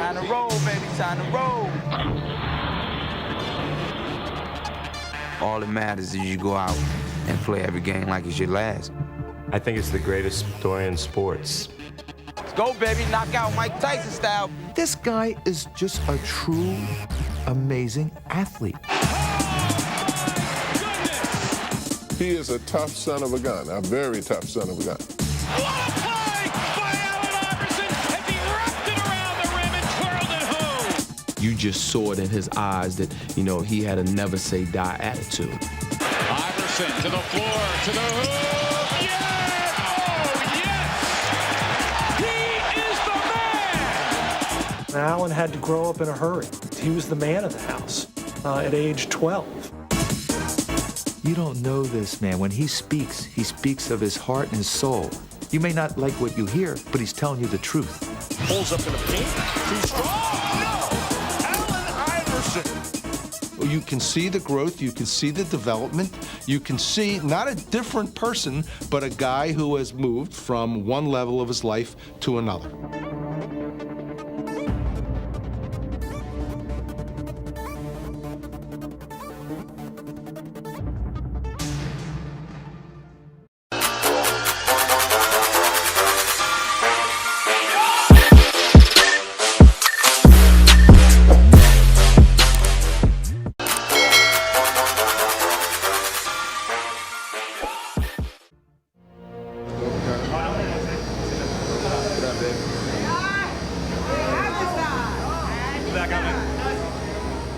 Time to roll, baby, time to roll. All that matters is you go out and play every game like it's your last. I think it's the greatest story in sports. Let's go, baby, knock out Mike Tyson style. This guy is just a true, amazing athlete. He is a tough son of a gun, a very tough son of a gun. What a play by Allen Iverson as he wrapped it around the rim and twirled it home. You just saw it in his eyes that, you know, he had a never say die attitude. Iverson to the floor, to the hoop. Yes! Oh, yes! He is the man! Allen had to grow up in a hurry. He was the man of the house at age 12. You don't know this, man. When he speaks of his heart and his soul. You may not like what you hear, but he's telling you the truth. Pulls up in the paint. Too strong. No! Allen Iverson. You can see the growth, you can see the development, you can see not a different person, but a guy who has moved from one level of his life to another.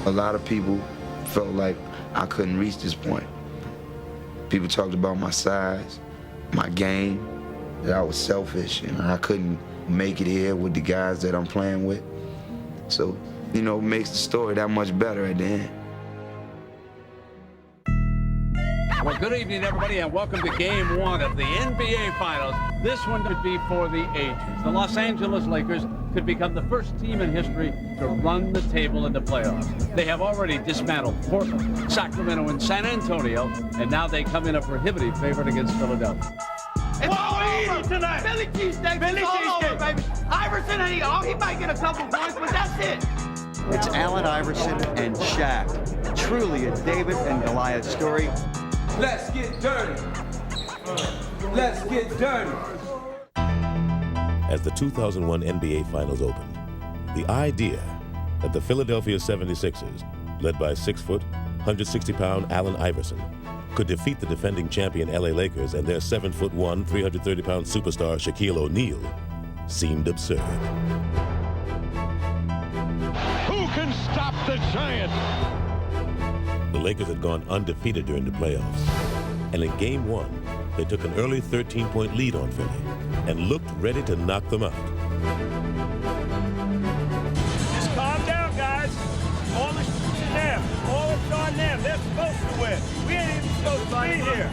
A lot of people felt like I couldn't reach this point. People talked about my size, my game, that I was selfish and I couldn't make it here with the guys that I'm playing with. So, you know, it makes the story that much better at the end. Well, good evening, everybody, and welcome to Game 1 of the NBA Finals. This one could be for the ages. The Los Angeles Lakers could become the first team in history to run the table in the playoffs. They have already dismantled Portland, Sacramento, and San Antonio, and now they come in a prohibitive favorite against Philadelphia. It's all over tonight. Philly cheesesteak. Philly cheesesteak, baby. Iverson, he might get a couple points, but that's it. It's Allen Iverson and Shaq. Truly a David and Goliath story. Let's get dirty. Let's get dirty. As the 2001 NBA Finals opened, the idea that the Philadelphia 76ers, led by 6-foot, 160-pound Allen Iverson, could defeat the defending champion LA Lakers and their 7'1", 330-pound superstar Shaquille O'Neal seemed absurd. Who can stop the giant? The Lakers had gone undefeated during the playoffs, and in Game 1, they took an early 13-point lead on Philly and looked ready to knock them out. Just calm down, guys. All the shit's in them. All it's on them. They're supposed to win. We ain't even supposed to be here.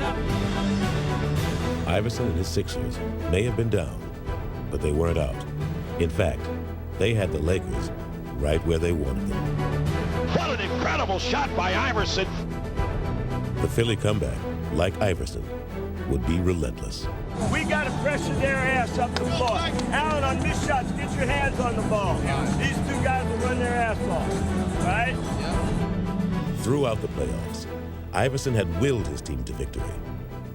Iverson and his Sixers may have been down, but they weren't out. In fact, they had the Lakers right where they wanted them. What an incredible shot by Iverson. The Philly comeback, like Iverson, would be relentless. We got to pressure their ass up the floor. Allen, on missed shots, get your hands on the ball. These two guys will run their ass off, right? Throughout the playoffs, Iverson had willed his team to victory,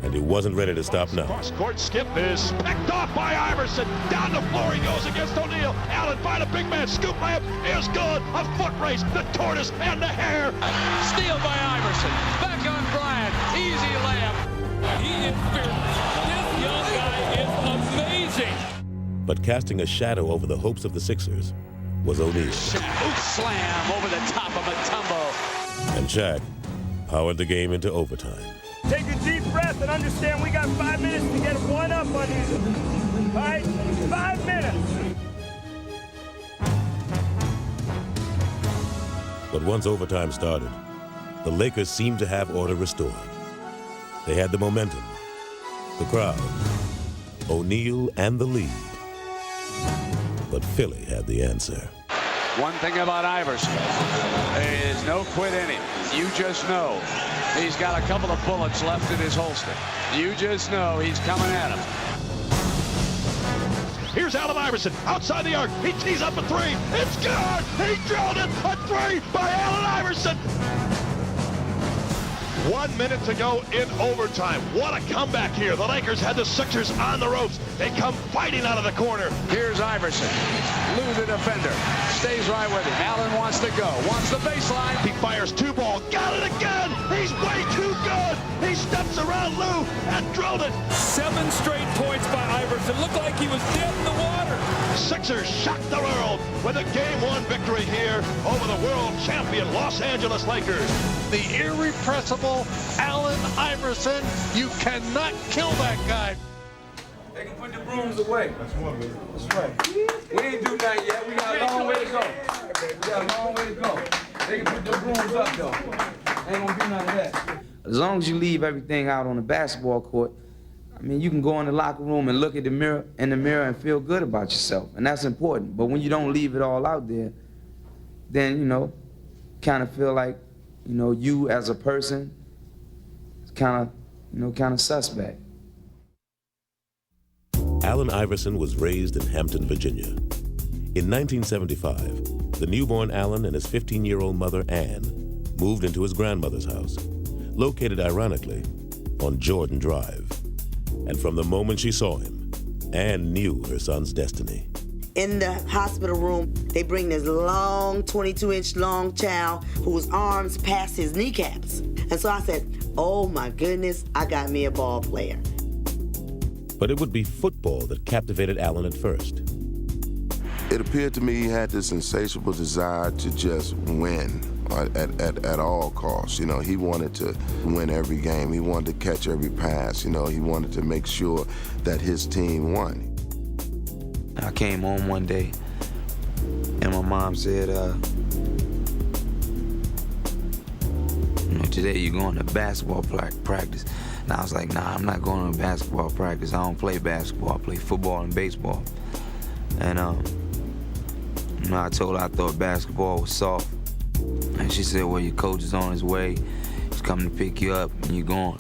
and he wasn't ready to stop now. Cross-court skip is picked off by Iverson. Down the floor he goes against O'Neal. Allen find a big man. Scoop layup is good. A foot race. The tortoise and the hare. Steal by Iverson. Back on Bryant. Easy layup. He is fearless. This young guy is amazing. But casting a shadow over the hopes of the Sixers was O'Neal. Boot slam over the top of Mutombo. And Shaq powered the game into overtime. Take a deep breath and understand we got 5 minutes to get one up on these. All right? 5 minutes. But once overtime started, the Lakers seemed to have order restored. They had the momentum, the crowd, O'Neal, and the lead. But Philly had the answer. One thing about Iverson, there is no quit in him. You just know he's got a couple of bullets left in his holster. You just know he's coming at him. Here's Here's Allen Iverson outside the arc. He tees up a three. It's good. He drilled it. A three by Allen Iverson. 1 minute to go in overtime. What a comeback here. The Lakers had the Sixers on the ropes. They come fighting out of the corner. Here's Iverson. Lou, the defender, stays right with him. Allen wants to go. Wants the baseline. He fires two ball. Got it again. He's way too good. He steps around Lou and drilled it. 7 straight points by Iverson. Looked like he was dead in the water. Sixers shock the world with a Game 1 victory here over the world champion Los Angeles Lakers. The irrepressible Allen Iverson. You cannot kill that guy. They can put the brooms away. That's one, baby. That's right. We ain't do nothing yet. We got a long way to go. We got a long way to go. They can put the brooms up, though. Ain't gonna do none of that. As long as you leave everything out on the basketball court, I mean, you can go in the locker room and look at the mirror and feel good about yourself, and that's important. But when you don't leave it all out there, then, you know, kind of feel like, you know, you as a person is kind of suspect. Allen Iverson was raised in Hampton, Virginia. In 1975, the newborn Allen and his 15-year-old mother, Ann, moved into his grandmother's house, located ironically on Jordan Drive. And from the moment she saw him, Ann knew her son's destiny. In the hospital room, they bring this long, 22-inch long child whose arms pass his kneecaps. And so I said, oh my goodness, I got me a ball player. But it would be football that captivated Allen at first. It appeared to me he had this insatiable desire to just win at all costs. You know, he wanted to win every game. He wanted to catch every pass. You know, he wanted to make sure that his team won. I came home one day, and my mom said, you know, today you're going to basketball practice. And I was like, nah, I'm not going to basketball practice. I don't play basketball. I play football and baseball. And you know, I told her I thought basketball was soft. And she said, well, your coach is on his way. He's coming to pick you up, and you're going.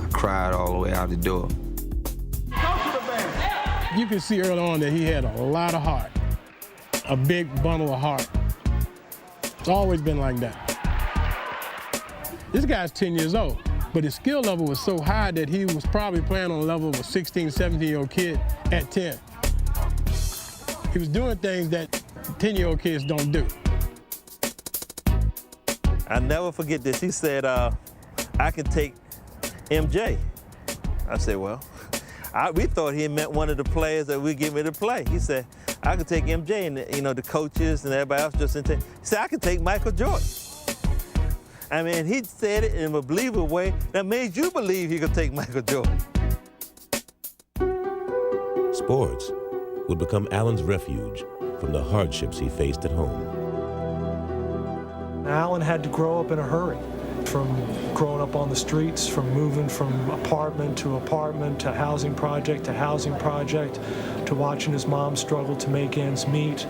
I cried all the way out the door. You can see early on that he had a lot of heart, a big bundle of heart. It's always been like that. This guy's 10 years old, but his skill level was so high that he was probably playing on the level of a 16, 17-year-old kid at 10. He was doing things that 10-year-old kids don't do. I'll never forget this. He said, I could take MJ. I said, well, we thought he meant one of the players that we get me to play. He said, I could take MJ, and you know, the coaches and everybody else just didn't take. He said, I could take Michael Jordan. I mean, he said it in a believable way that made you believe he could take Michael Jordan. Sports would become Allen's refuge from the hardships he faced at home. Allen had to grow up in a hurry, from growing up on the streets, from moving from apartment to housing project to watching his mom struggle to make ends meet,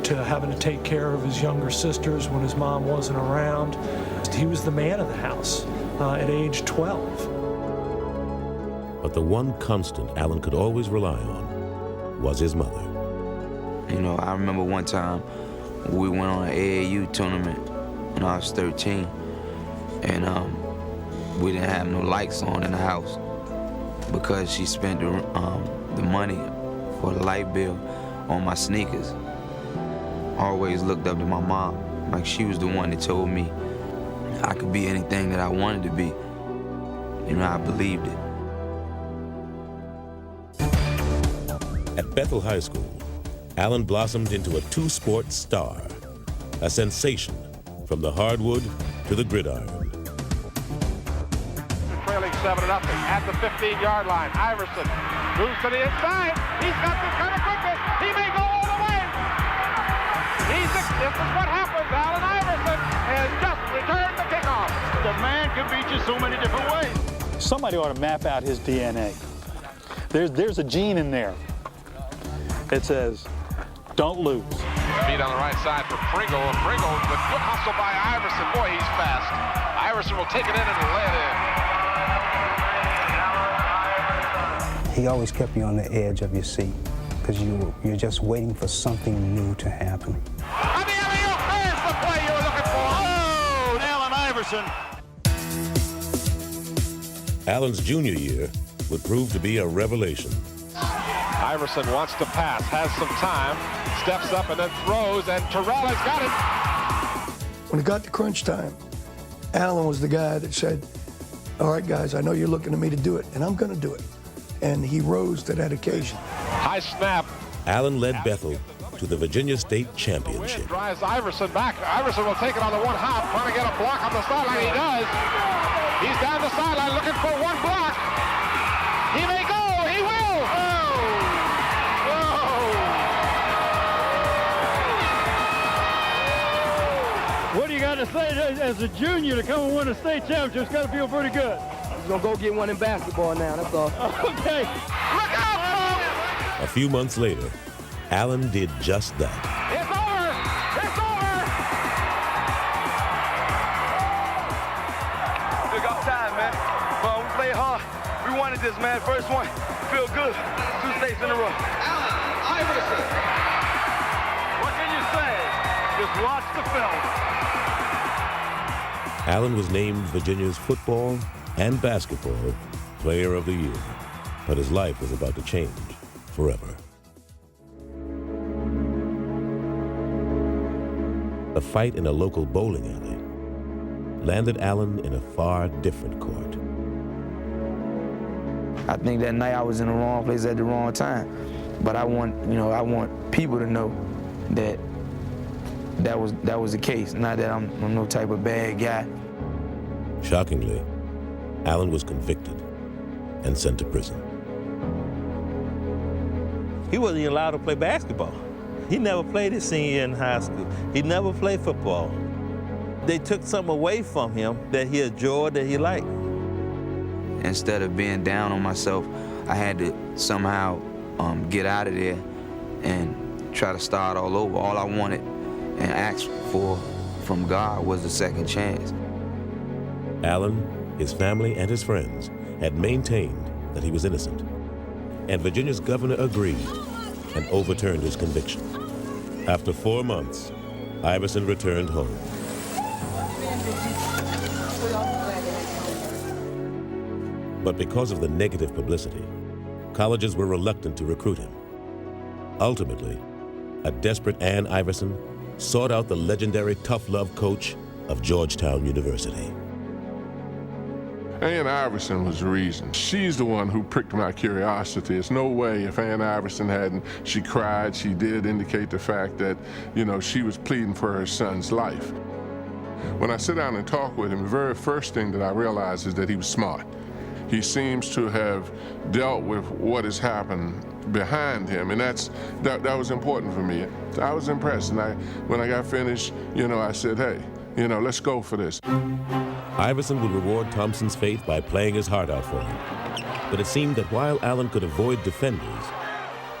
to having to take care of his younger sisters when his mom wasn't around. He was the man of the house at age 12. But the one constant Allen could always rely on was his mother. You know, I remember one time we went on an AAU tournament when I was 13, and we didn't have no lights on in the house because she spent the money for the light bill on my sneakers. I always looked up to my mom, like she was the one that told me I could be anything that I wanted to be. You know, I believed it. At Bethel High School, Allen blossomed into a two-sport star, a sensation from the hardwood to the gridiron. Trailing 7-0 at the 15-yard line. Iverson moves to the inside. He's got this kind of quickness. He may go all the way. This is what happens. Allen Iverson has just returned the kickoff. The man can beat you so many different ways. Somebody ought to map out his DNA. There's a gene in there that says, don't lose. Feet on the right side for Pringle. And Pringle, the good hustle by Iverson. Boy, he's fast. Iverson will take it in and lay it in. He always kept you on the edge of your seat. because you're just waiting for something new to happen. And the alley-oop, there's the play you were looking for. Oh, Allen Iverson. Allen's junior year would prove to be a revelation. Iverson wants to pass, has some time, steps up and then throws, and Terrell has got it. When it got to crunch time, Allen was the guy that said, all right, guys, I know you're looking to me to do it, and I'm going to do it. And he rose to that occasion. High snap. Allen led Bethel to the Virginia State Championship. Drives Iverson back. Iverson will take it on the one hop, trying to get a block on the sideline. He does. He's down the sideline looking for one block. He may go. He will. What do you got to say as a junior to come and win a state championship? It's got to feel pretty good. He's going to go get one in basketball now, that's all. Okay. Look out, A few months later, Allen did just that. It's over. It's over. Took our time, man. But we played hard. We wanted this, man. First one. Feel good. 2 states in a row. Allen Iverson. What can you say? Just watch the film. Allen was named Virginia's football and basketball player of the year, but his life was about to change forever. A fight in a local bowling alley landed Allen in a far different court. I think that night I was in the wrong place at the wrong time, but I want people to know that that was the case. Not that I'm no type of bad guy. Shockingly, Allen was convicted and sent to prison. He wasn't allowed to play basketball. He never played his senior year in high school. He never played football. They took something away from him that he enjoyed, that he liked. Instead of being down on myself, I had to somehow get out of there and try to start all over. All I wanted and asked for from God was a second chance. Allen, his family, and his friends had maintained that he was innocent, and Virginia's governor agreed and overturned his conviction. After 4 months, Iverson returned home. But because of the negative publicity, colleges were reluctant to recruit him. Ultimately, a desperate Ann Iverson sought out the legendary tough love coach of Georgetown University. Ann Iverson was the reason. She's the one who pricked my curiosity. It's no way if Ann Iverson hadn't, she cried, she did indicate the fact that, she was pleading for her son's life. When I sit down and talk with him, the very first thing that I realize is that he was smart. He seems to have dealt with what has happened behind him, and that was important for me. I was impressed, and when I got finished, I said, hey, let's go for this. Iverson would reward Thompson's faith by playing his heart out for him. But it seemed that while Allen could avoid defenders,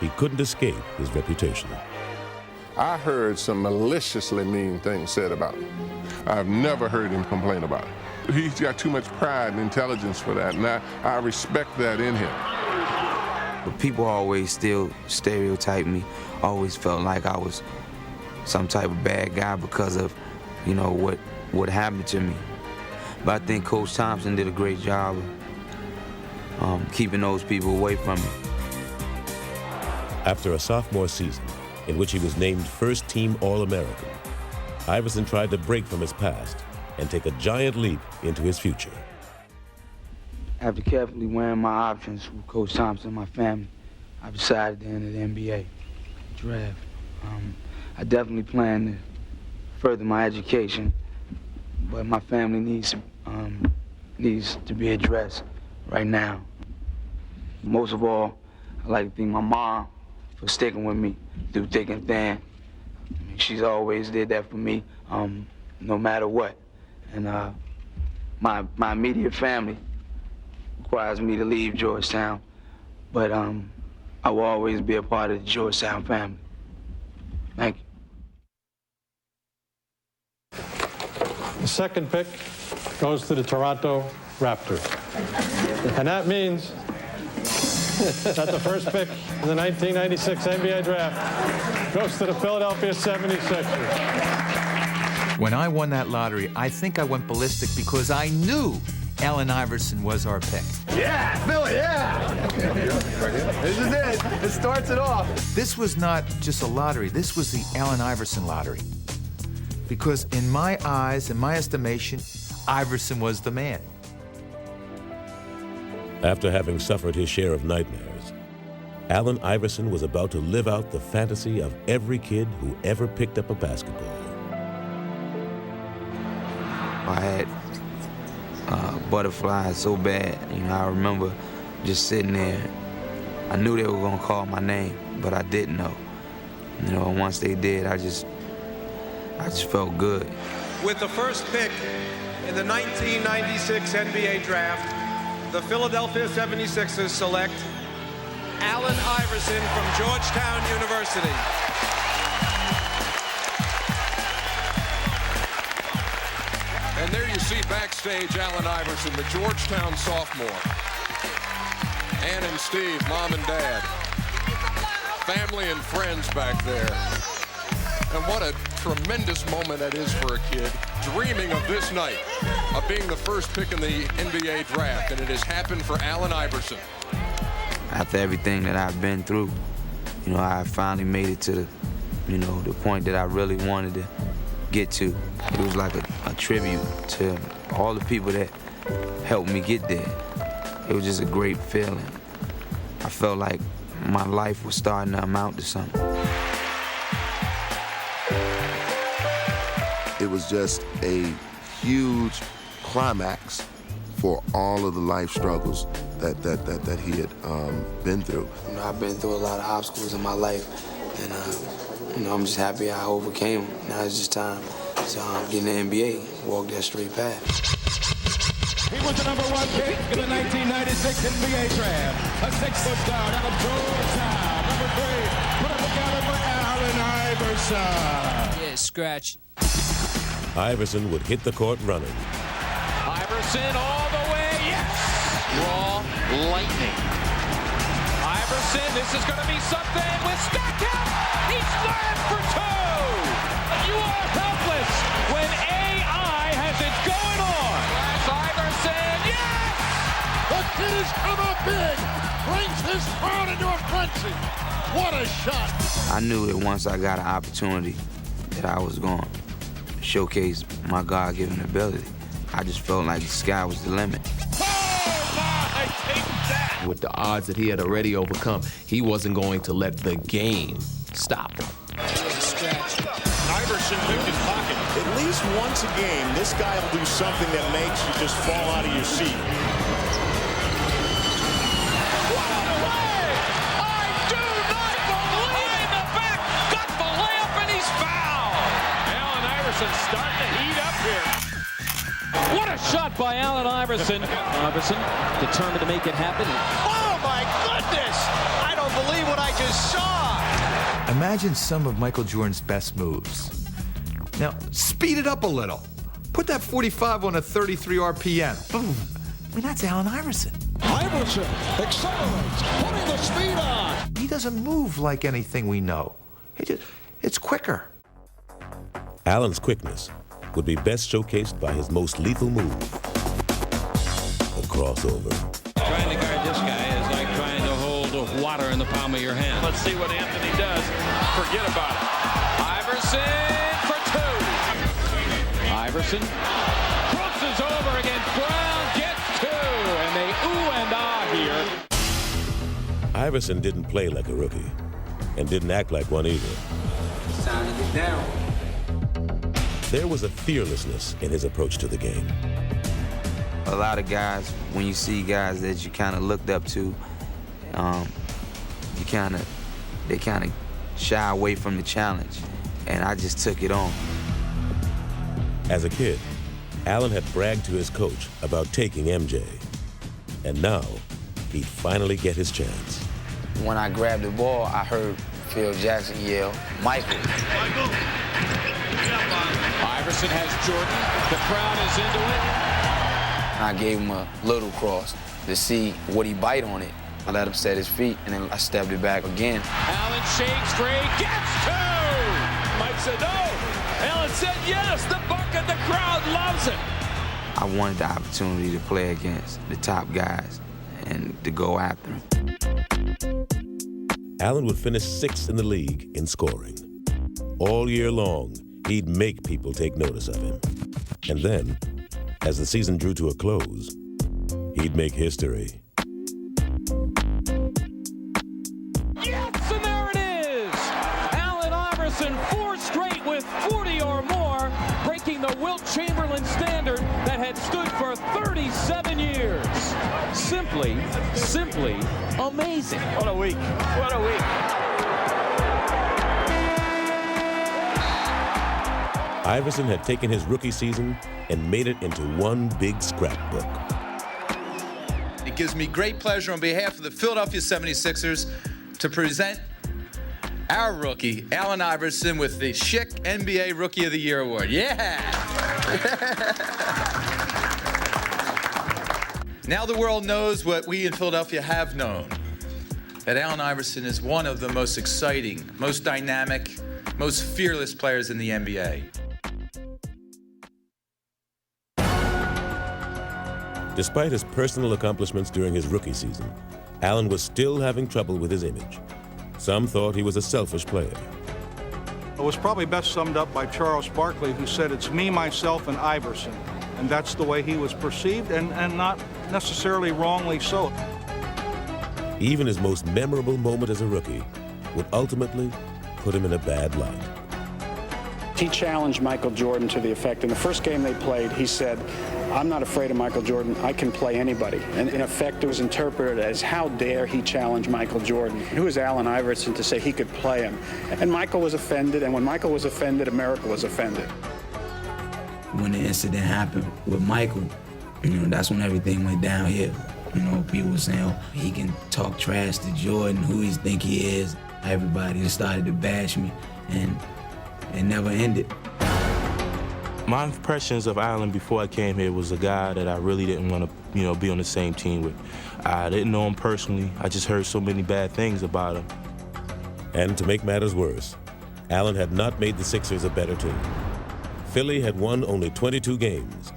he couldn't escape his reputation. I heard some maliciously mean things said about him. I've never heard him complain about it. He's got too much pride and intelligence for that, and I respect that in him. But people always still stereotype me, always felt like I was some type of bad guy because of, what happened to me. But I think Coach Thompson did a great job of keeping those people away from me. After a sophomore season, in which he was named first-team All-American, Iverson tried to break from his past and take a giant leap into his future. After carefully weighing my options with Coach Thompson and my family, I decided to enter the NBA draft. I definitely plan to further my education, but my family needs to be addressed right now. Most of all, I'd like to thank my mom for sticking with me through thick and thin. She's always did that for me, no matter what. And my immediate family requires me to leave Georgetown, but I will always be a part of the Georgetown family. Thank you. The second pick goes to the Toronto Raptors. And that means At the first pick in the 1996 NBA draft goes to the Philadelphia 76ers. When I won that lottery, I think I went ballistic because I knew Allen Iverson was our pick. Yeah, Philly, yeah! This is it. It starts it off. This was not just a lottery. This was the Allen Iverson lottery. Because in my eyes, in my estimation, Iverson was the man. After having suffered his share of nightmares, Allen Iverson was about to live out the fantasy of every kid who ever picked up a basketball. I had butterflies so bad. You know, I remember just sitting there. I knew they were gonna call my name, but I didn't know. You know, and once they did, I just felt good. With the first pick in the 1996 NBA draft, the Philadelphia 76ers select Allen Iverson from Georgetown University. And there you see backstage Allen Iverson, the Georgetown sophomore. Ann and Steve, mom and dad. Family and friends back there. And what a tremendous moment that is for a kid, dreaming of this night, of being the first pick in the NBA draft, and it has happened for Allen Iverson. After everything that I've been through, you know, I finally made it to the, you know, the point that I really wanted to get to. It was like a tribute to all the people that helped me get there. It was just a great feeling. I felt like my life was starting to amount to something. It was just a huge climax for all of the life struggles that he had been through. You know, I've been through a lot of obstacles in my life, and you know, I'm just happy I overcame them. Now it's just time to get in the NBA, walk that straight path. He was the #1 pick in the 1996 NBA draft. A 6-foot guard out of Georgetown. Number 3, put it together for Allen Iverson. Yeah, scratch. Iverson would hit the court running. Iverson all the way, yes! Raw lightning. Iverson, this is going to be something with Stackhouse. He slammed for 2. You are helpless when AI has it going on. Iverson, yes! The kid has come up big, brings his crowd into a frenzy. What a shot! I knew that once I got an opportunity that I was going to showcase my God-given ability. I just felt like the sky was the limit. With the odds that he had already overcome, he wasn't going to let the game stop him. Iverson picked his pocket. At least once a game, this guy will do something that makes you just fall out of your seat. What a play! I do not believe the back got the layup and he's fouled. Allen Iverson starting to heat up here. What a shot by Allen Iverson. Iverson determined to make it happen. Oh my goodness! I don't believe what I just saw. Imagine some of Michael Jordan's best moves. Now, speed it up a little. Put that 45 on a 33 RPM. Boom. I mean, that's Allen Iverson. Iverson accelerates, putting the speed on. He doesn't move like anything we know. It's quicker. Allen's quickness would be best showcased by his most lethal move, the crossover. Trying to guard this guy is like trying to hold water in the palm of your hand. Let's see what Anthony does. Forget about it. Iverson for 2. Iverson crosses over against Brown, gets 2, and they ooh and ah here. Iverson didn't play like a rookie and didn't act like one either. It's time to get down. There was a fearlessness in his approach to the game. A lot of guys, when you see guys that you kind of looked up to, they kind of shy away from the challenge, and I just took it on. As a kid, Allen had bragged to his coach about taking MJ, and now he'd finally get his chance. When I grabbed the ball, I heard Phil Jackson yell, "Michael." Iverson has Jordan. The crowd is into it. I gave him a little cross to see would he bite on it. I let him set his feet, and then I stepped it back again. Allen shakes free, gets two! Mike said no. Allen said yes. The bucket, the crowd loves it. I wanted the opportunity to play against the top guys and to go after them. Allen would finish 6th in the league in scoring. All year long, he'd make people take notice of him. And then, as the season drew to a close, he'd make history. Yes, and there it is! Allen Iverson, 4 straight with 40 or more, breaking the Wilt Chamberlain standard that had stood for 37 years. Simply amazing. What a week. What a week. Iverson had taken his rookie season and made it into one big scrapbook. It gives me great pleasure on behalf of the Philadelphia 76ers to present our rookie, Allen Iverson, with the Schick NBA Rookie of the Year Award. Yeah! Now the world knows what we in Philadelphia have known, that Allen Iverson is one of the most exciting, most dynamic, most fearless players in the NBA. Despite his personal accomplishments during his rookie season, Allen was still having trouble with his image. Some thought he was a selfish player. It was probably best summed up by Charles Barkley, who said, "It's me, myself, and Iverson." And that's the way he was perceived, and not necessarily wrongly so. Even his most memorable moment as a rookie would ultimately put him in a bad light. He challenged Michael Jordan to the effect, in the first game they played, he said, "I'm not afraid of Michael Jordan, I can play anybody." And in effect, it was interpreted as, how dare he challenge Michael Jordan? Who is Allen Iverson to say he could play him? And Michael was offended, and when Michael was offended, America was offended. When the incident happened with Michael, that's when everything went downhill. People were saying, oh, he can talk trash to Jordan, who he think he is. Everybody just started to bash me, and it never ended. My impressions of Allen before I came here was a guy that I really didn't want to, be on the same team with. I didn't know him personally. I just heard so many bad things about him. And to make matters worse, Allen had not made the Sixers a better team. Philly had won only 22 games.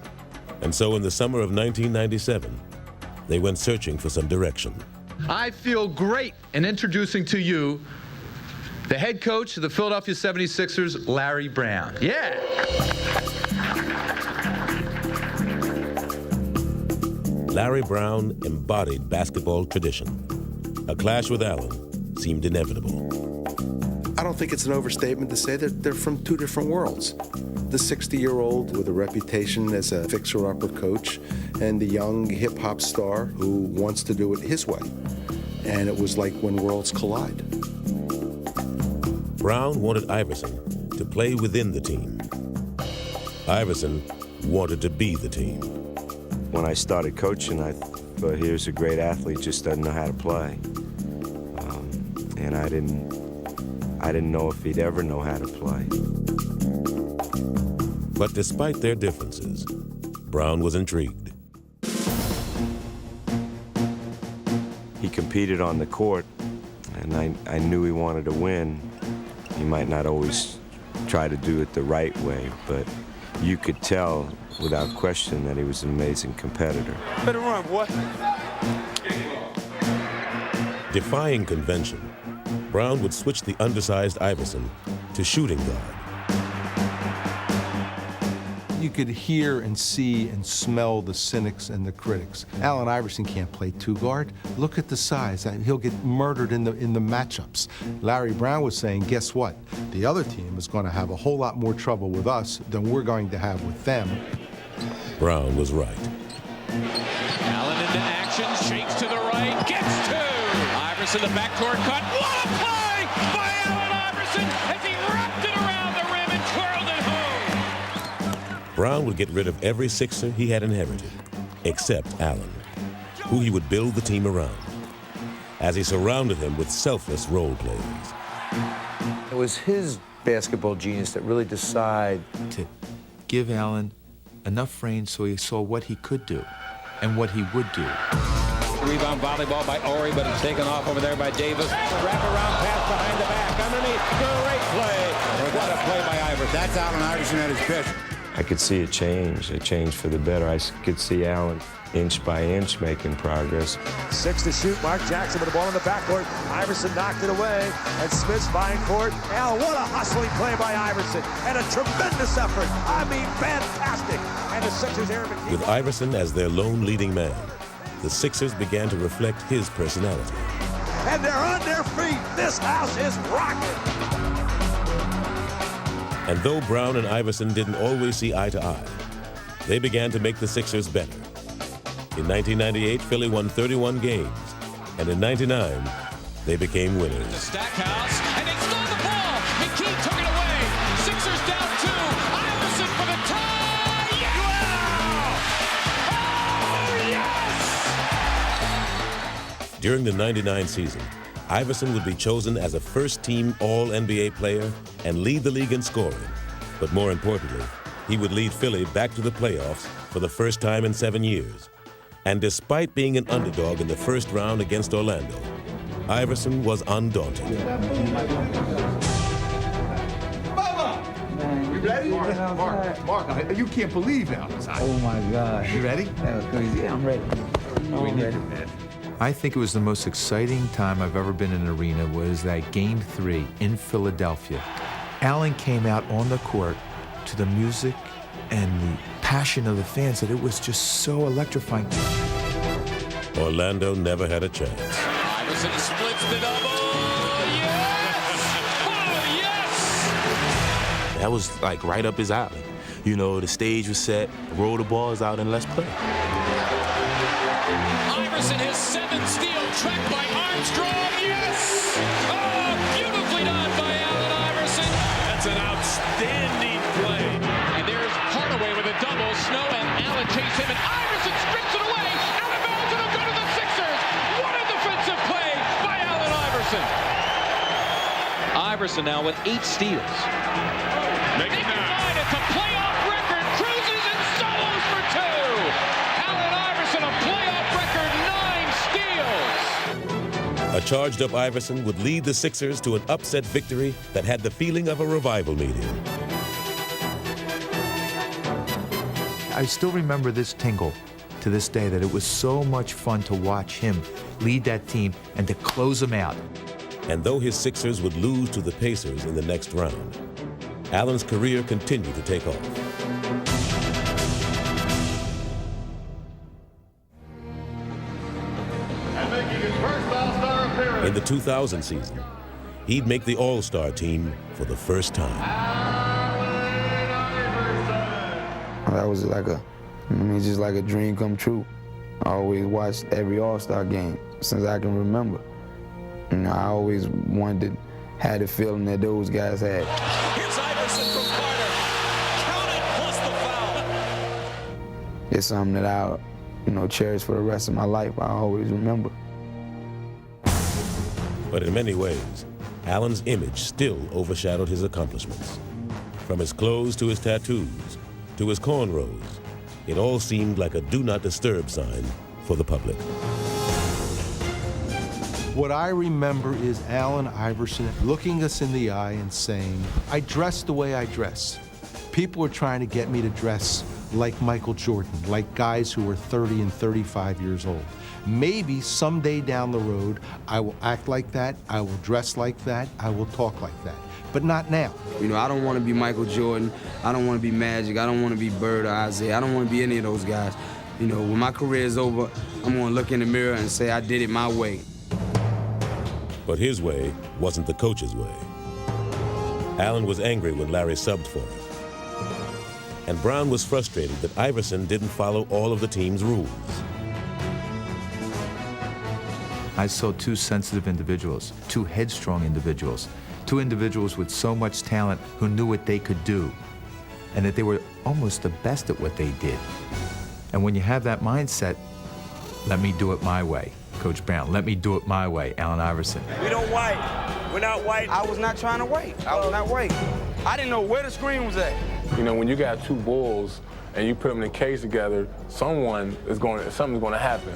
And so in the summer of 1997, they went searching for some direction. I feel great in introducing to you the head coach of the Philadelphia 76ers, Larry Brown. Yeah! Larry Brown embodied basketball tradition. A clash with Allen seemed inevitable. I don't think it's an overstatement to say that they're from two different worlds. The 60-year-old with a reputation as a fixer-upper coach, and the young hip-hop star who wants to do it his way. And it was like when worlds collide. Brown wanted Iverson to play within the team. Iverson wanted to be the team. When I started coaching, I thought, here's a great athlete, just doesn't know how to play. And I didn't know if he'd ever know how to play. But despite their differences, Brown was intrigued. He competed on the court, and I knew he wanted to win. He might not always try to do it the right way, but you could tell without question that he was an amazing competitor. Better run, boy. Defying convention, Brown would switch the undersized Iverson to shooting guard. You could hear and see and smell the cynics and the critics. Allen Iverson can't play two guard. Look at the size. He'll get murdered in the matchups. Larry Brown was saying, guess what? The other team is going to have a whole lot more trouble with us than we're going to have with them. Brown was right. Allen into action, shakes to the right, gets two. Iverson, the backcourt cut. What a play by Allen Iverson as he wrapped it around the rim and twirled it home. Brown would get rid of every Sixer he had inherited, except Allen, who he would build the team around, as he surrounded him with selfless role players. It was his basketball genius that really decided to give Allen enough range so he saw what he could do and what he would do. Rebound volleyball by Ori, but it's taken off over there by Davis. Wraparound pass behind the back. Underneath. Great play. What a play by Iverson. That's Allen Iverson at his best. I could see a change for the better. I could see Allen inch by inch making progress. 6 to shoot. Mark Jackson with the ball in the backcourt. Iverson knocked it away, and Smith's fine court. Allen, what a hustling play by Iverson, and a tremendous effort. I mean, fantastic. And the Sixers, Aaron McKee. With Iverson as their lone leading man, the Sixers began to reflect his personality. And they're on their feet. This house is rocking. And though Brown and Iverson didn't always see eye to eye, they began to make the Sixers better. In 1998, Philly won 31 games, and in 99, they became winners. Stackhouse, and they stole the ball. McKee took it away. Sixers down 2. Iverson for the tie. Yeah! Oh, yes! During the 99 season, Iverson would be chosen as a first-team All-NBA player and lead the league in scoring. But more importantly, he would lead Philly back to the playoffs for the first time in 7 years. And despite being an underdog in the first round against Orlando, Iverson was undaunted. You ready? Mark, you can't believe that. Oh my God. You ready? That was crazy. Yeah, I'm ready. I'm ready. I think it was the most exciting time I've ever been in an arena was that Game 3 in Philadelphia. Allen came out on the court to the music and the passion of the fans that it was just so electrifying. Orlando never had a chance. Iverson splits the double. Yes! Oh, yes! That was like right up his alley. You know, the stage was set, roll the balls out, and let's play. Iverson has 7 steals, tracked by Armstrong. Yes! Oh, beautifully done by Allen Iverson. That's an outstanding play. And there's Hardaway with a double. Snow and Allen chase him, and Iverson strips it away. Out of bounds, it'll go to the Sixers. What a defensive play by Allen Iverson. Iverson now with 8 steals. Make it 9. It's a playoff record. Cruises and solos for 2. Allen Iverson, a playoff record, 9 steals. A charged-up Iverson would lead the Sixers to an upset victory that had the feeling of a revival meeting. I still remember this tingle to this day, that it was so much fun to watch him lead that team and to close them out. And though his Sixers would lose to the Pacers in the next round, Allen's career continued to take off. In the 2000 season, he'd make the All-Star team for the first time. That was just like a dream come true. I always watched every All-Star game since I can remember. You know, I always wanted to have the feeling that those guys had. Here's Iverson from Carter. Count it plus the foul. It's something that I, cherish for the rest of my life. I always remember. But in many ways, Allen's image still overshadowed his accomplishments. From his clothes to his tattoos, to his cornrows, it all seemed like a do not disturb sign for the public. What I remember is Allen Iverson looking us in the eye and saying, I dress the way I dress. People are trying to get me to dress like Michael Jordan, like guys who are 30 and 35 years old. Maybe someday down the road, I will act like that, I will dress like that, I will talk like that, but not now. I don't want to be Michael Jordan, I don't want to be Magic, I don't want to be Bird or Isaiah, I don't want to be any of those guys. When my career is over, I'm going to look in the mirror and say I did it my way. But his way wasn't the coach's way. Allen was angry when Larry subbed for him. And Brown was frustrated that Iverson didn't follow all of the team's rules. I saw two sensitive individuals, two headstrong individuals, two individuals with so much talent who knew what they could do, and that they were almost the best at what they did. And when you have that mindset, let me do it my way, Coach Brown, let me do it my way, Allen Iverson. We don't wait. We're not waiting. I was not trying to wait. I was not waiting. I didn't know where the screen was at. When you got two bulls and you put them in a cage together, something's going to happen.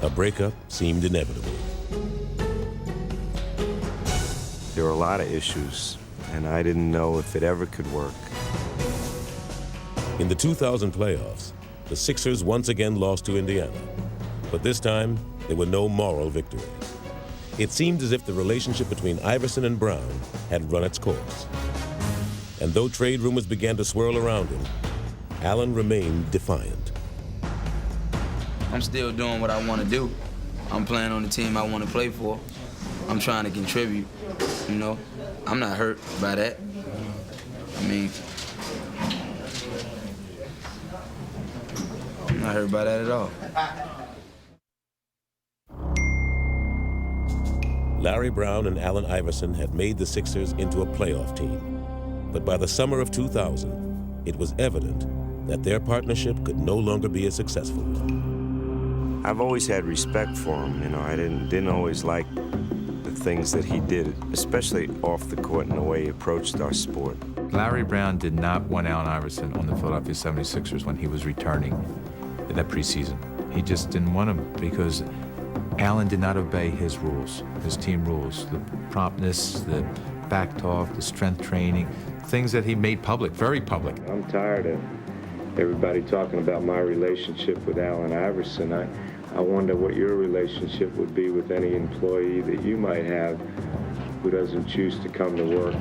A breakup seemed inevitable. There were a lot of issues, and I didn't know if it ever could work. In the 2000 playoffs, the Sixers once again lost to Indiana. But this time, there were no moral victories. It seemed as if the relationship between Iverson and Brown had run its course. And though trade rumors began to swirl around him, Allen remained defiant. I'm still doing what I want to do. I'm playing on the team I want to play for. I'm trying to contribute, you know. I'm not hurt by that. I mean, I'm not hurt by that at all. Larry Brown and Allen Iverson had made the Sixers into a playoff team. But by the summer of 2000, it was evident that their partnership could no longer be as successful. I've always had respect for him. You know, I didn't always like the things that he did, especially off the court and the way he approached our sport. Larry Brown did not want Allen Iverson on the Philadelphia 76ers when he was returning in that preseason. He just didn't want him because Allen did not obey his rules, his team rules, the promptness, the back talk, the strength training, things that he made public, very public. I'm tired of everybody talking about my relationship with Allen Iverson. I wonder what your relationship would be with any employee that you might have who doesn't choose to come to work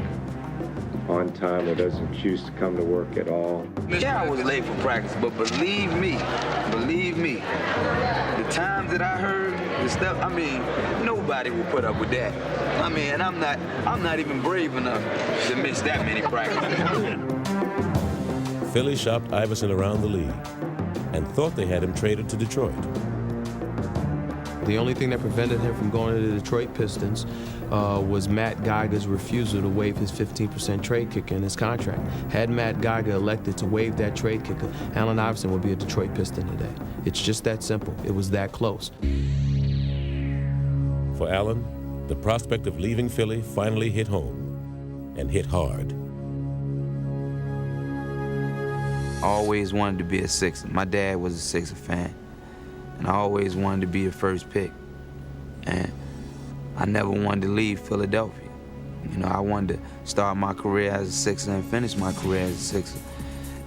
on time or doesn't choose to come to work at all. Yeah, I was late for practice, but believe me, the times that I heard the stuff, I mean, nobody will put up with that. I mean, and I'm not even brave enough to miss that many practices. Philly shopped Iverson around the league and thought they had him traded to Detroit. The only thing that prevented him from going to the Detroit Pistons was Matt Geiger's refusal to waive his 15% trade kicker in his contract. Had Matt Geiger elected to waive that trade kicker, Allen Iverson would be a Detroit Piston today. It's just that simple. It was that close. For Allen, the prospect of leaving Philly finally hit home, and hit hard. I always wanted to be a Sixer. My dad was a Sixer fan, and I always wanted to be the first pick. And I never wanted to leave Philadelphia. You know, I wanted to start my career as a Sixer and finish my career as a Sixer.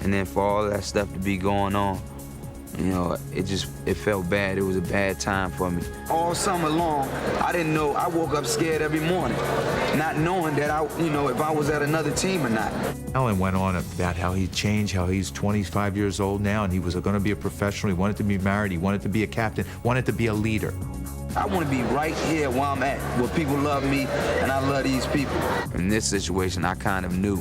And then for all that stuff to be going on, you know, it felt bad. It was a bad time for me. All summer long, I didn't know. I woke up scared every morning, not knowing that if I was at another team or not. Allen went on about how he changed, how he's 25 years old now, and he was going to be a professional. He wanted to be married. He wanted to be a captain. Wanted to be a leader. I want to be right here where I'm at, where people love me, and I love these people. In this situation, I kind of knew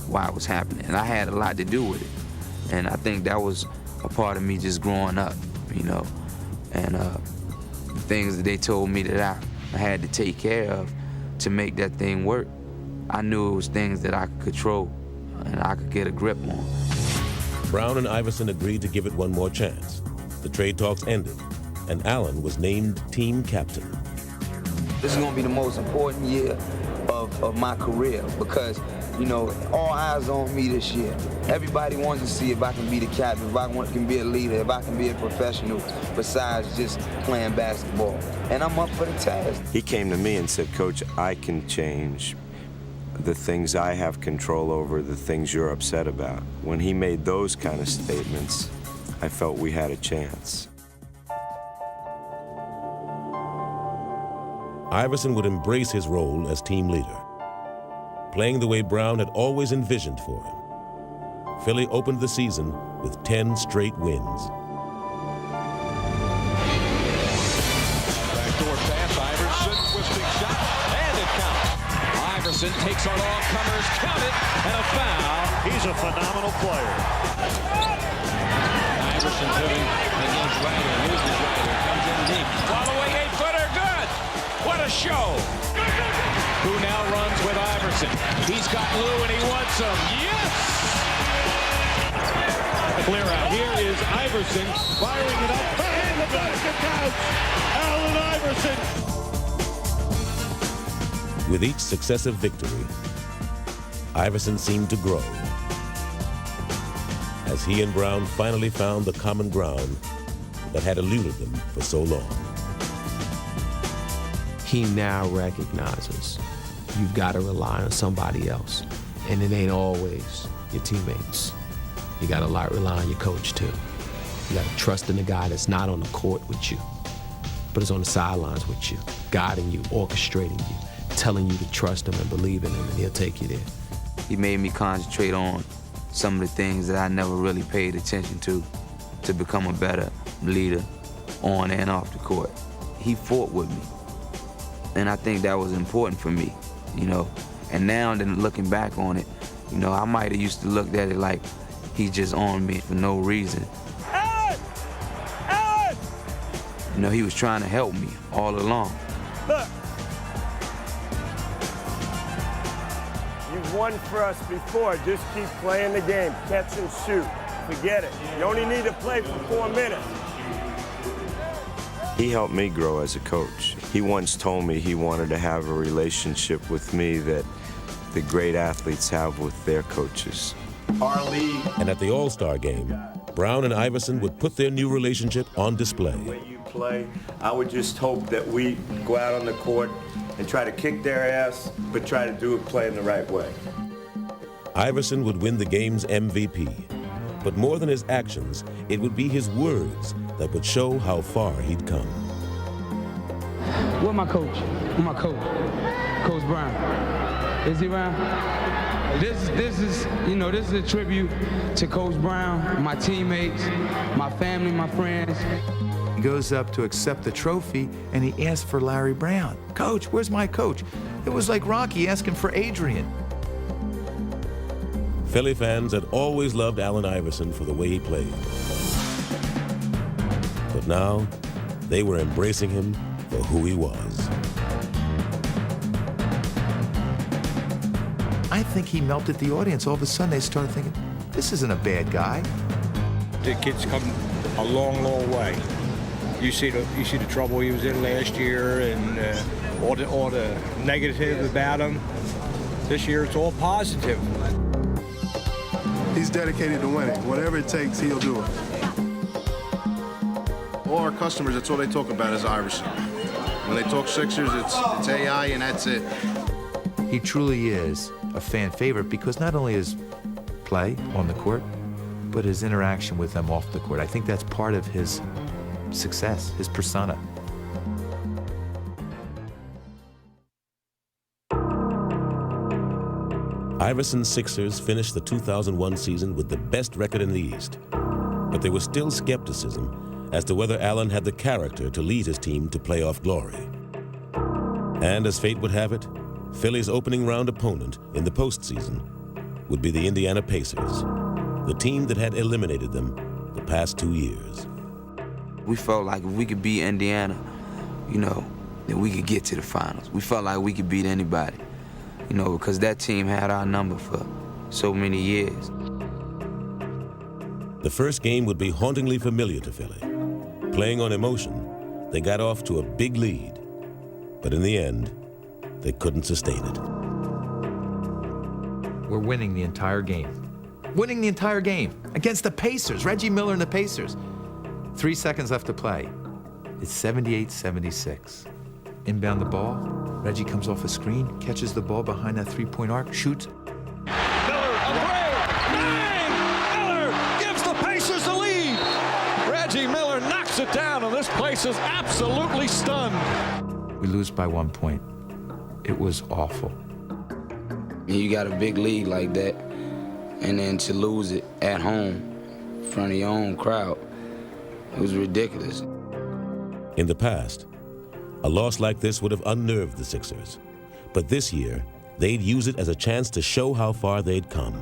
why it was happening, and I had a lot to do with it. And I think that was a part of me just growing up, you know, and the things that they told me that I had to take care of to make that thing work. I knew it was things that I could control and I could get a grip on. Brown and Iverson agreed to give it one more chance. The trade talks ended, and Allen was named team captain. This is going to be the most important year of my career because, you know, all eyes on me this year. Everybody wants to see if I can be the captain, if I can be a leader, if I can be a professional besides just playing basketball. And I'm up for the task. He came to me and said, Coach, I can change the things I have control over, the things you're upset about. When he made those kind of statements, I felt we had a chance. Iverson would embrace his role as team leader, playing the way Brown had always envisioned for him. Philly opened the season with 10 straight wins. Backdoor pass, Iverson, twisting shot, and it counts. Iverson takes on all comers, count it, and a foul. He's a phenomenal player. Iverson putting against Ryder, loses Ryder, comes in deep. Following 8-footer, good. What a show. Who now runs with Iverson. He's got Lou and he wants him. Yes! Clear out. Here is Iverson firing it up. And the basket counts. Allen Iverson. With each successive victory, Iverson seemed to grow as he and Brown finally found the common ground that had eluded them for so long. he now recognizes you've got to rely on somebody else. And it ain't always your teammates. You got to rely on your coach, too. You got to trust in the guy that's not on the court with you, but is on the sidelines with you, guiding you, orchestrating you, telling you to trust him and believe in him, and he'll take you there. He made me concentrate on some of the things that I never really paid attention to become a better leader on and off the court. He fought with me, and I think that was important for me, you know. And now, then looking back on it, you know, I might have used to look at it like he just on me for no reason. You know, he was trying to help me all along. Look. You've won for us before. Just keep playing the game. Catch and shoot. Forget it. You only need to play for 4 minutes. He helped me grow as a coach. He once told me he wanted to have a relationship with me that the great athletes have with their coaches. Our league. And at the All-Star game, Brown and Iverson would put their new relationship on display. When you play, I would just hope that we go out on the court and try to kick their ass, but try to play in the right way. Iverson would win the game's MVP. But more than his actions, it would be his words that would show how far he'd come. Where my coach? Where my coach? Coach Brown. Is he around? This is, you know, this is a tribute to Coach Brown, my teammates, my family, my friends. He goes up to accept the trophy, and he asks for Larry Brown. Coach, where's my coach? It was like Rocky asking for Adrian. Philly fans had always loved Allen Iverson for the way he played. But now, they were embracing him for who he was. I think he melted the audience. All of a sudden, they started thinking, this isn't a bad guy. The kid's come a long, long way. You see the trouble he was in last year, and all the negative about him. This year, it's all positive. He's dedicated to winning. Whatever it takes, he'll do it. All our customers, that's all they talk about is Iverson. When they talk Sixers, it's AI, and that's it. He truly is a fan favorite because not only his play on the court, but his interaction with them off the court. I think that's part of his success, his persona. Iverson's Sixers finished the 2001 season with the best record in the East. But there was still skepticism as to whether Allen had the character to lead his team to playoff glory. And as fate would have it, Philly's opening round opponent in the postseason would be the Indiana Pacers, the team that had eliminated them the past 2 years. We felt like if we could beat Indiana, you know, then we could get to the finals. We felt like we could beat anybody, you know, because that team had our number for so many years. The first game would be hauntingly familiar to Philly. Playing on emotion, they got off to a big lead, but in the end, they couldn't sustain it. We're winning the entire game. Winning the entire game against the Pacers, Reggie Miller and the Pacers. 3 seconds left to play. It's 78-76. Inbound the ball. Reggie comes off a screen, catches the ball behind that three-point arc, shoots. Miller, a three! Bang! Miller gives the Pacers the lead. Reggie Miller knocks it down, and this place is absolutely stunned. We lose by 1 point. It was awful. You got a big lead like that, and then to lose it at home in front of your own crowd, it was ridiculous. In the past, a loss like this would have unnerved the Sixers. But this year, they'd use it as a chance to show how far they'd come.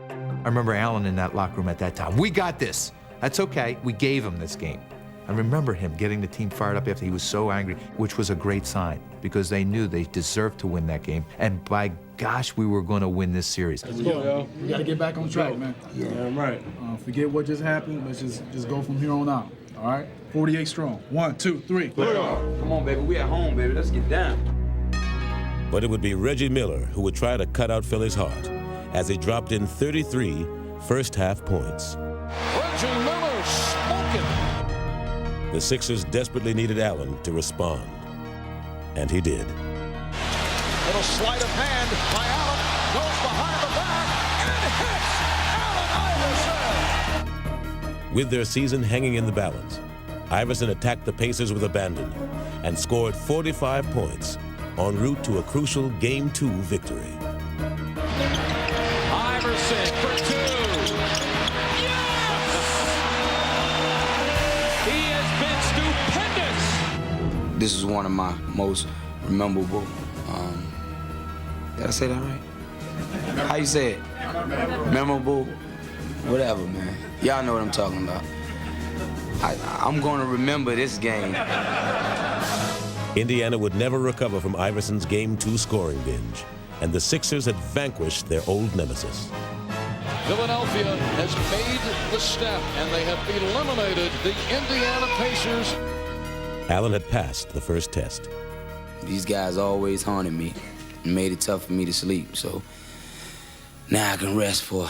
I remember Allen in that locker room at that time. We got this. That's okay. We gave him this game. I remember him getting the team fired up after he was so angry, which was a great sign because they knew they deserved to win that game. And by gosh, we were going to win this series. Let's go, yo. We got to get back on track, man. Yeah, I'm right. Forget what just happened. Let's just go from here on out. All right? 48 strong. 1, 2, 3. Come on, baby. We at home, baby. Let's get down. But it would be Reggie Miller who would try to cut out Philly's heart as he dropped in 33 first-half points. Reggie Miller smoking. The Sixers desperately needed Allen to respond. And he did. Little sleight of hand by Allen. Goes behind the back and hits Allen Iverson. With their season hanging in the balance, Iverson attacked the Pacers with abandon and scored 45 points en route to a crucial Game 2 victory. Iverson for 2. Yes! He has been stupendous. This is one of my most memorable. Did I say that right? How you say it? Memorable? Whatever, man. Y'all know what I'm talking about. I'm going to remember this game. Indiana would never recover from Iverson's Game 2 scoring binge, and the Sixers had vanquished their old nemesis. Philadelphia has made the step, and they have eliminated the Indiana Pacers. Allen had passed the first test. These guys always haunted me and made it tough for me to sleep, so now I can rest for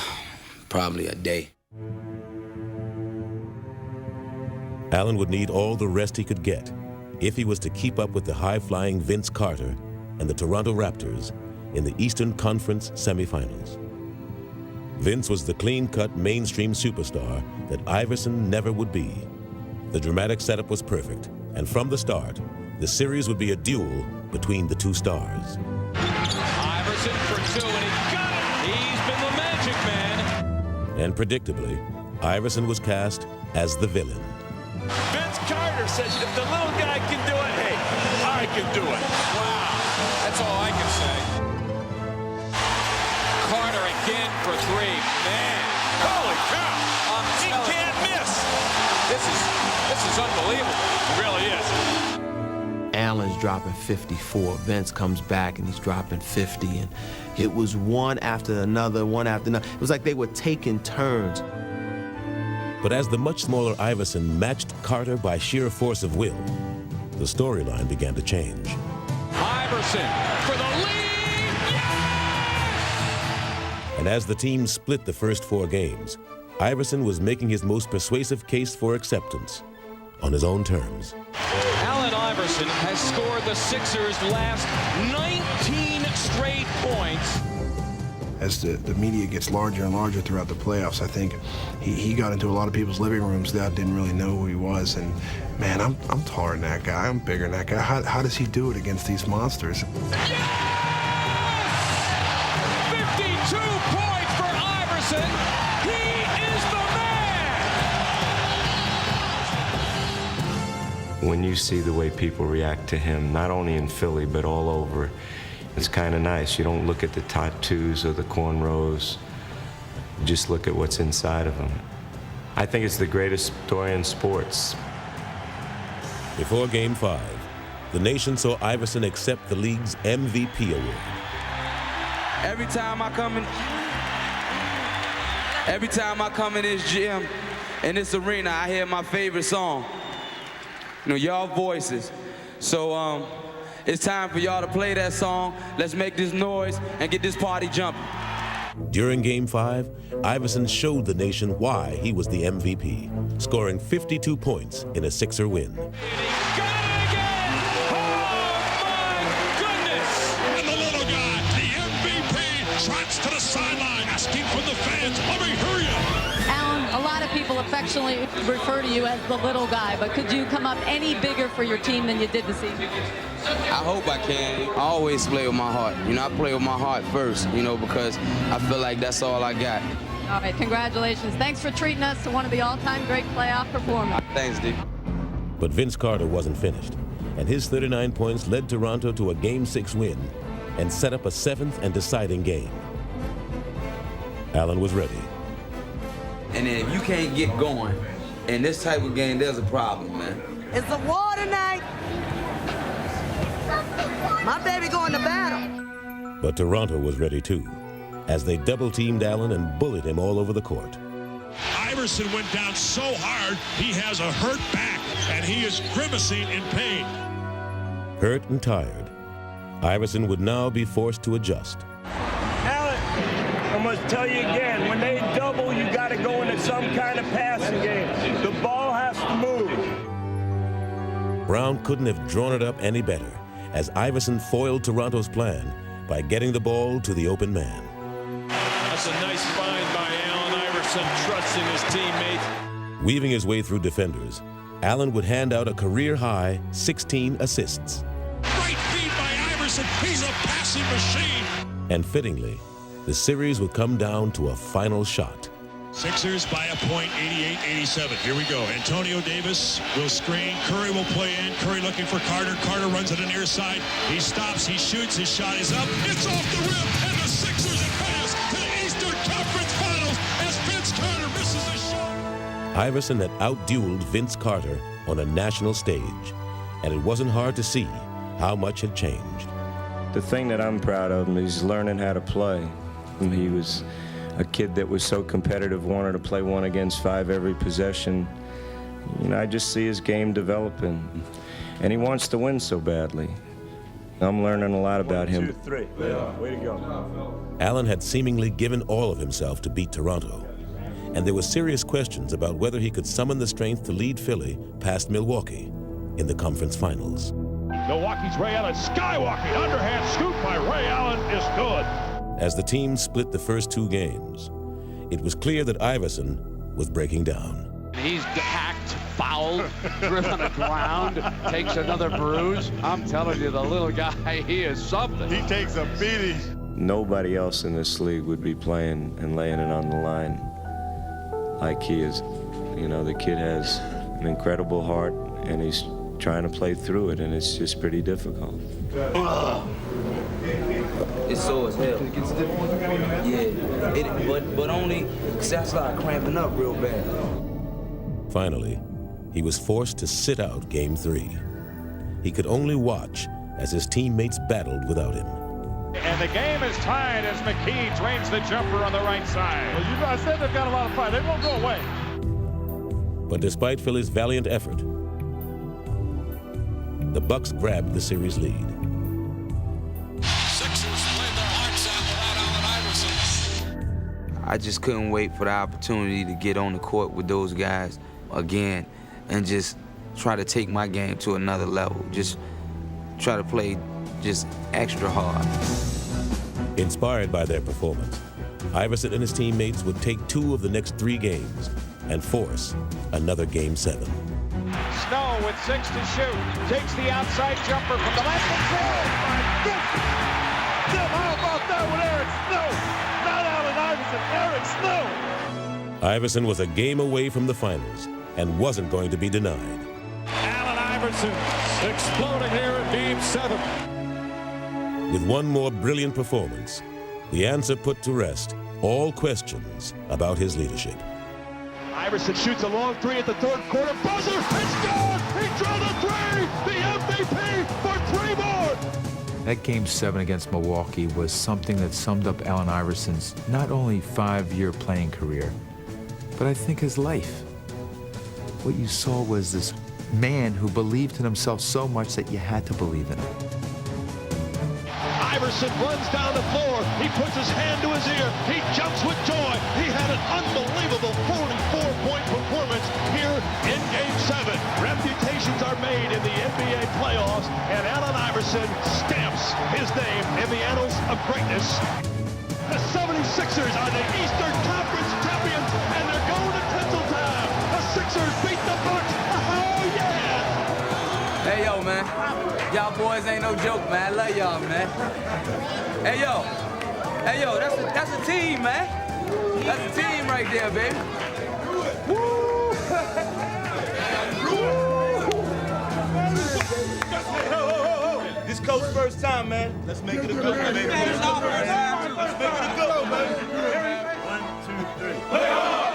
probably a day. Allen would need all the rest he could get if he was to keep up with the high-flying Vince Carter and the Toronto Raptors in the Eastern Conference semifinals. Vince was the clean-cut mainstream superstar that Iverson never would be. The dramatic setup was perfect, and from the start, the series would be a duel between the two stars. Iverson for 2, and he got it! He's been the magic man. And predictably, Iverson was cast as the villain. Vince Carter says if the little guy can do it, hey, I can do it. Wow, that's all I can say. Carter again for 3. Man, Holy cow! He can't miss. This is unbelievable. It really is. Allen's dropping 54. Vince comes back and he's dropping 50. And it was one after another, one after another. It was like they were taking turns. But as the much smaller Iverson matched Carter by sheer force of will, the storyline began to change. Iverson for the lead! Yes! And as the team split the first 4 games, Iverson was making his most persuasive case for acceptance on his own terms. Allen Iverson has scored the Sixers' last 19 straight points. As the media gets larger and larger throughout the playoffs, I think he got into a lot of people's living rooms that didn't really know who he was. And man, I'm taller than that guy. I'm bigger than that guy. How does he do it against these monsters? Yes! 52 points for Iverson. He is the man. When you see the way people react to him, not only in Philly, but all over, it's kind of nice. You don't look at the tattoos or the cornrows. You just look at what's inside of him. I think it's the greatest story in sports. Before Game 5, the nation saw Iverson accept the league's MVP award. Every time I come in this gym, in this arena, I hear my favorite song. You know, y'all voices. So it's time for y'all to play that song. Let's make this noise and get this party jumping. During Game 5, Iverson showed the nation why he was the MVP, scoring 52 points in a Sixer win. And the little guy, the MVP, trots to the sideline, asking from the fans, let me hear you. Allen, a lot of people affectionately refer to you as the little guy, but could you come up any bigger for your team than you did this evening? I hope I can. I always play with my heart. You know, I play with my heart first, you know, because I feel like that's all I got. All right, congratulations. Thanks for treating us to one of the all-time great playoff performers. Thanks, D. But Vince Carter wasn't finished, and his 39 points led Toronto to a Game 6 win and set up a 7th and deciding game. Allen was ready. And then if you can't get going in this type of game, there's a problem, man. It's a war tonight. My baby going to battle. But Toronto was ready too, as they double-teamed Allen and bullied him all over the court. Iverson went down so hard, he has a hurt back, and he is grimacing in pain. Hurt and tired, Iverson would now be forced to adjust. Allen, I must tell you again, when they double, you got to go into some kind of passing game. The ball has to move. Brown couldn't have drawn it up any better, as Iverson foiled Toronto's plan by getting the ball to the open man. That's a nice find by Allen Iverson, trusting his teammates. Weaving his way through defenders, Allen would hand out a career-high 16 assists. Great feed by Iverson. He's a passing machine. And fittingly, the series would come down to a final shot. Sixers by a point, 88-87. Here we go. Antonio Davis will screen. Curry will play in. Curry looking for Carter. Carter runs to the near side. He stops. He shoots. His shot is up. It's off the rim. And the Sixers advance to the Eastern Conference Finals as Vince Carter misses a shot. Iverson had outdueled Vince Carter on a national stage, and it wasn't hard to see how much had changed. The thing that I'm proud of him is learning how to play. And he was a kid that was so competitive, wanted to play 1 against 5 every possession. You know, I just see his game developing, and he wants to win so badly. I'm learning a lot about him. 1, 2, 3. Yeah. Way to go. Allen had seemingly given all of himself to beat Toronto, and there were serious questions about whether he could summon the strength to lead Philly past Milwaukee in the conference finals. Milwaukee's Ray Allen skywalking. Underhand scoop by Ray Allen is good. As the team split the first 2 games, it was clear that Iverson was breaking down. He's hacked, fouled, driven on the ground, takes another bruise. I'm telling you, the little guy, he is something. He takes a beating. Nobody else in this league would be playing and laying it on the line like he is. You know, the kid has an incredible heart, and he's trying to play through it, and it's just pretty difficult. It's sore as hell. Yeah, but only because I started cramping up real bad. Finally, he was forced to sit out Game 3. He could only watch as his teammates battled without him. And the game is tied as McKee drains the jumper on the right side. Well, you know, I said they've got a lot of fight. They won't go away. But despite Philly's valiant effort, the Bucks grabbed the series lead. I just couldn't wait for the opportunity to get on the court with those guys again and just try to take my game to another level. Just try to play just extra hard. Inspired by their performance, Iverson and his teammates would take 2 of the next 3 games and force another Game 7. Snow with 6 to shoot. Takes the outside jumper from the left and throws. My goodness! Tim, how about that with Eric Snow? Not Allen Iverson, Eric Snow! Iverson was a game away from the finals and wasn't going to be denied. Allen Iverson exploding here in Game 7. With one more brilliant performance, the answer put to rest all questions about his leadership. Iverson shoots a long 3 at the 3rd quarter. Buzzer! It's good! He drilled a 3! The MVP for 3 more! That Game 7 against Milwaukee was something that summed up Allen Iverson's not only 5-year playing career, but I think his life. What you saw was this man who believed in himself so much that you had to believe in him. Iverson runs down the floor. He puts his hand to his ear. He jumps with joy. He had an unbelievable 44-point performance here in Game 7. Reputations are made in the NBA playoffs, and Allen Iverson stamps his name in the annals of greatness. The 76ers are the Eastern Conference champions, and they're going to Tinseltown. The Sixers beat the Bucks. Oh, yeah! Hey, yo, man. Y'all boys ain't no joke, man. I love y'all, man. Hey, yo. Hey, yo, that's a team, man. That's a team right there, baby. Woo! This coach's first time, man. Let's make it a good one, baby. Let's make it a good one, baby. 1, 2, 3. Play on!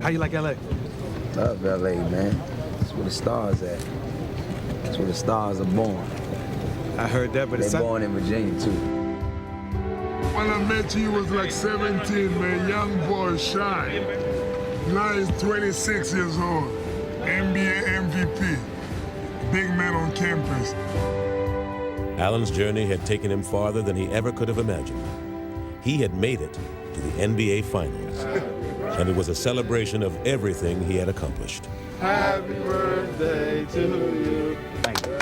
How you like LA? Love LA, man. That's where the stars at. That's where the stars are born. I heard that, but they're born in Virginia too. When I met you, he was like 17, man, young boy, shy. Now he's 26 years old, NBA MVP, big man on campus. Allen's journey had taken him farther than he ever could have imagined. He had made it to the NBA Finals, and it was a celebration of everything he had accomplished. Happy birthday to you. Thank you.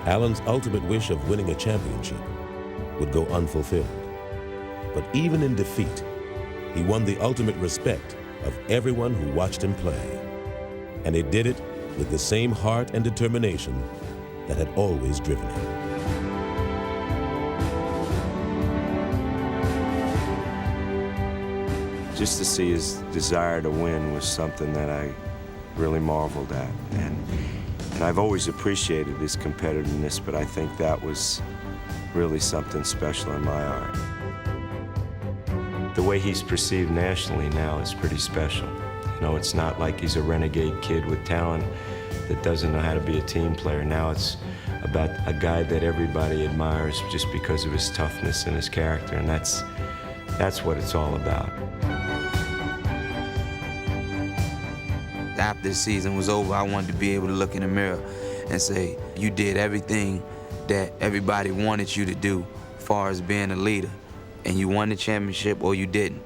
Allen's ultimate wish of winning a championship would go unfulfilled. But even in defeat, he won the ultimate respect of everyone who watched him play. And he did it with the same heart and determination that had always driven him. Just to see his desire to win was something that I really marveled at. And I've always appreciated his competitiveness, but I think that was really something special in my art. The way he's perceived nationally now is pretty special. You know, it's not like he's a renegade kid with talent that doesn't know how to be a team player. Now it's about a guy that everybody admires just because of his toughness and his character, and that's what it's all about. After the season was over, I wanted to be able to look in the mirror and say, you did everything that everybody wanted you to do as far as being a leader. And you won the championship or you didn't,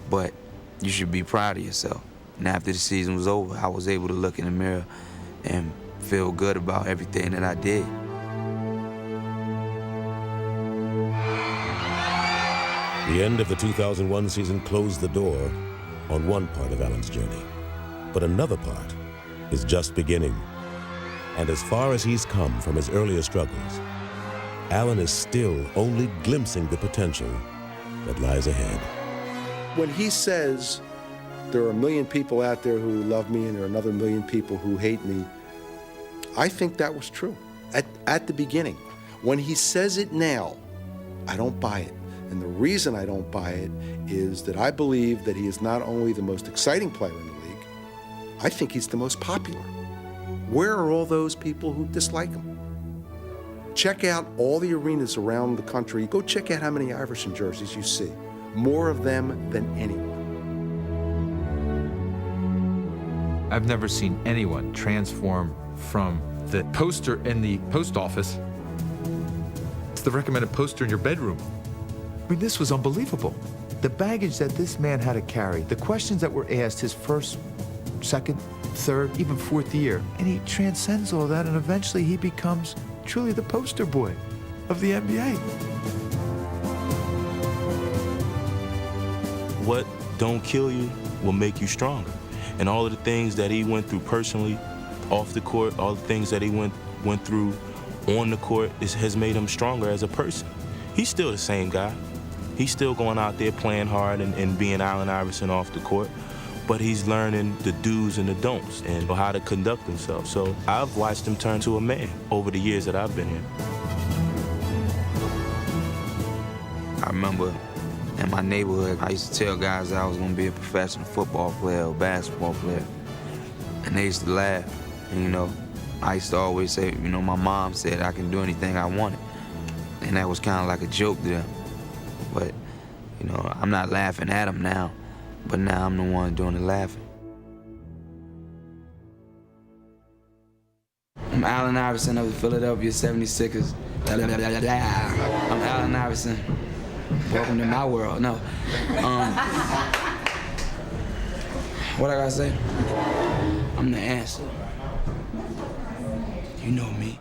but you should be proud of yourself. And after the season was over, I was able to look in the mirror and feel good about everything that I did. The end of the 2001 season closed the door on one part of Allen's journey. But another part is just beginning. And as far as he's come from his earlier struggles, Allen is still only glimpsing the potential that lies ahead. When he says, there are 1 million people out there who love me and there are another 1 million people who hate me, I think that was true at the beginning. When he says it now, I don't buy it. And the reason I don't buy it is that I believe that he is not only the most exciting player in the league, I think he's the most popular. Where are all those people who dislike him? Check out all the arenas around the country. Go check out how many Iverson jerseys you see. More of them than anyone. I've never seen anyone transform from the poster in the post office to the recommended poster in your bedroom. I mean, this was unbelievable. The baggage that this man had to carry, the questions that were asked his first, second, third, even fourth year, and he transcends all that, and eventually he becomes truly the poster boy of the NBA. What don't kill you will make you stronger. And all of the things that he went through personally, off the court, all the things that he went through on the court has made him stronger as a person. He's still the same guy. He's still going out there playing hard and being Allen Iverson off the court, but he's learning the do's and the don'ts and how to conduct himself. So I've watched him turn to a man over the years that I've been here. I remember in my neighborhood, I used to tell guys that I was gonna be a professional football player or basketball player. And they used to laugh. And, you know, I used to always say, you know, my mom said I can do anything I wanted. And that was kind of like a joke to them. But, you know, I'm not laughing at them now, but now I'm the one doing the laughing. I'm Allen Iverson of the Philadelphia 76ers. I'm Allen Iverson. Welcome to my world. No. What I gotta say? I'm the answer. You know me.